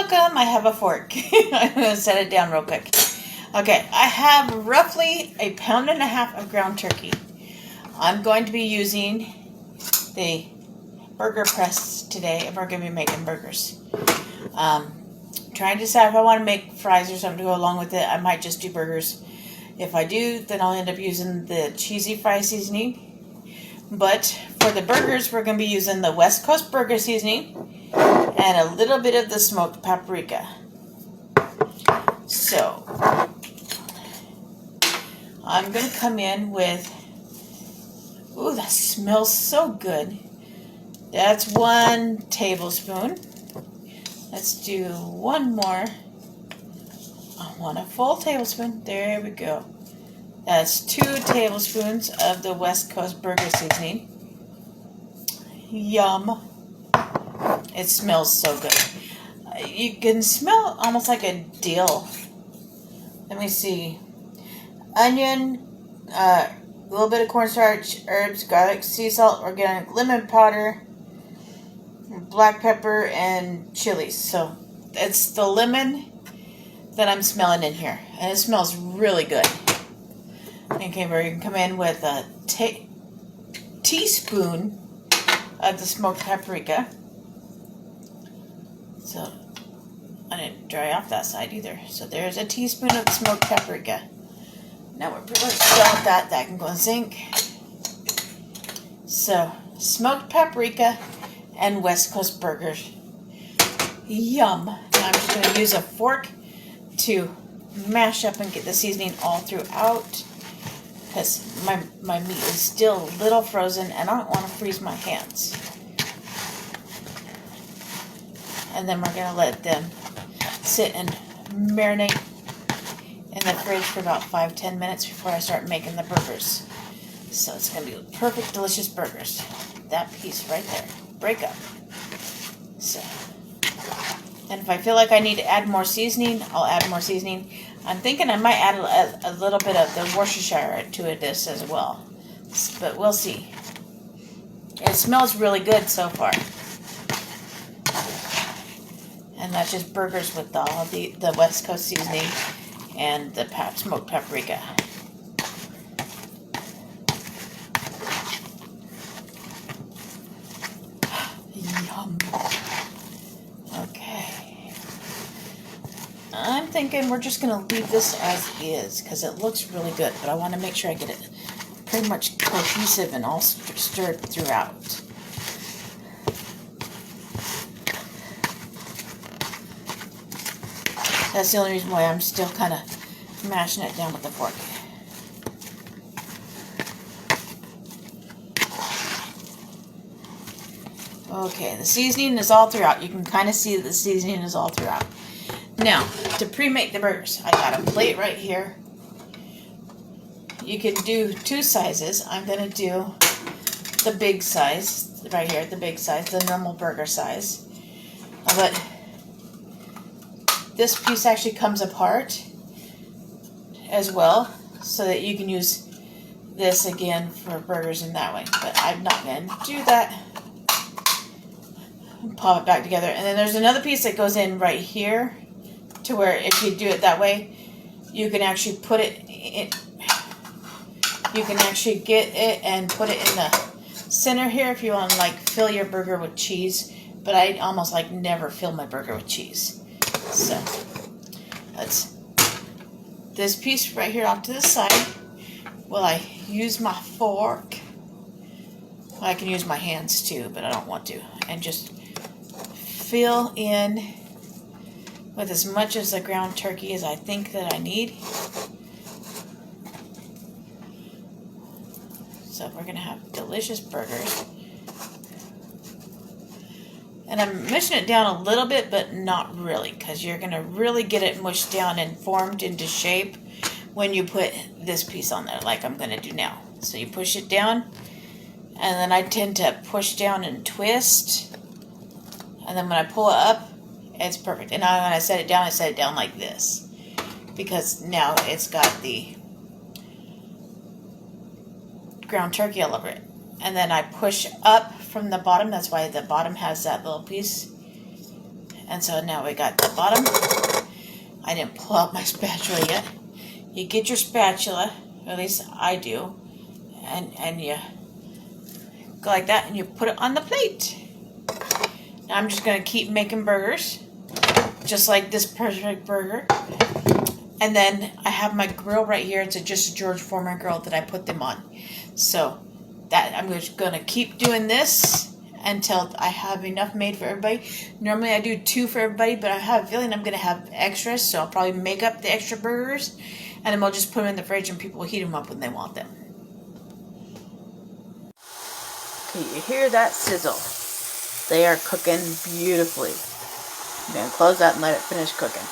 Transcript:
welcome. I have a fork. I'm going to set it down real quick. Okay, I have roughly 1.5 pounds of ground turkey. I'm going to be using the burger press today if we're going to be making burgers. Trying to decide if I want to make fries or something to go along with it. I might just do burgers. If I do, then I'll end up using the cheesy fry seasoning. But for the burgers, we're going to be using the West Coast burger seasoning and a little bit of the smoked paprika. So, I'm going to come in with, ooh, that smells so good. That's 1 tablespoon. Let's do one more. I want a full tablespoon. There we go. That's 2 tablespoons of the West Coast burger seasoning. Yum. It smells so good. You can smell almost like a dill. Let me see. Onion, a little bit of cornstarch, herbs, garlic, sea salt, organic lemon powder, black pepper, and chilies. So it's the lemon that I'm smelling in here. And it smells really good. Okay, we're going to come in with a teaspoon of the smoked paprika. So I didn't dry off that side either. So there's a teaspoon of the smoked paprika. Now we're pretty much done with that. That can go in the sink. So smoked paprika and West Coast burgers. Yum. Now I'm just going to use a fork to mash up and get the seasoning all throughout. Because my meat is still a little frozen and I don't want to freeze my hands. And then we're going to let them sit and marinate in the fridge for about 5-10 minutes before I start making the burgers. So it's going to be perfect, delicious burgers. That piece right there. Break up. So, and if I feel like I need to add more seasoning, I'll add more seasoning. I'm thinking I might add a little bit of the Worcestershire to this as well. But we'll see. It smells really good so far. And that's just burgers with all the West Coast seasoning and the smoked paprika. Yum. Okay. I'm thinking we're just going to leave this as is because it looks really good. But I want to make sure I get it pretty much cohesive and all stirred throughout. That's the only reason why I'm still kind of mashing it down with the fork. Okay, the seasoning is all throughout. You can kind of see that the seasoning is all throughout. Now, to pre-make the burgers, I got a plate right here. You can do 2 sizes. I'm going to do the big size right here, the big size, the normal burger size. But this piece actually comes apart as well, so that you can use this again for burgers in that way. But I'm not going to do that. Pop it back together. And then there's another piece that goes in right here, to where if you do it that way, you can actually put it in. You can actually get it and put it in the center here if you want to like fill your burger with cheese. But I almost like never fill my burger with cheese. So that's this piece right here off to the side. Will I use my fork? Well, I can use my hands too, but I don't want to. And just fill in with as much as the ground turkey as I think that I need. So we're going to have delicious burgers. And I'm mushing it down a little bit, but not really, because you're going to really get it mushed down and formed into shape when you put this piece on there, like I'm going to do now. So you push it down, and then I tend to push down and twist. And then when I pull it up, it's perfect. And now when I set it down like this, because now it's got the ground turkey all over it. And then I push up from the bottom. That's why the bottom has that little piece. And so now we got the bottom. I didn't pull out my spatula yet. You get your spatula, at least I do, and you go like that and you put it on the plate. Now I'm just going to keep making burgers, just like this perfect burger. And then I have my grill right here. It's just a George Foreman grill that I put them on. So that I'm just going to keep doing this until I have enough made for everybody. Normally I do 2 for everybody, but I have a feeling I'm going to have extras, so I'll probably make up the extra burgers, and then we'll just put them in the fridge and people will heat them up when they want them. Okay, you hear that sizzle? They are cooking beautifully. I'm going to close that and let it finish cooking.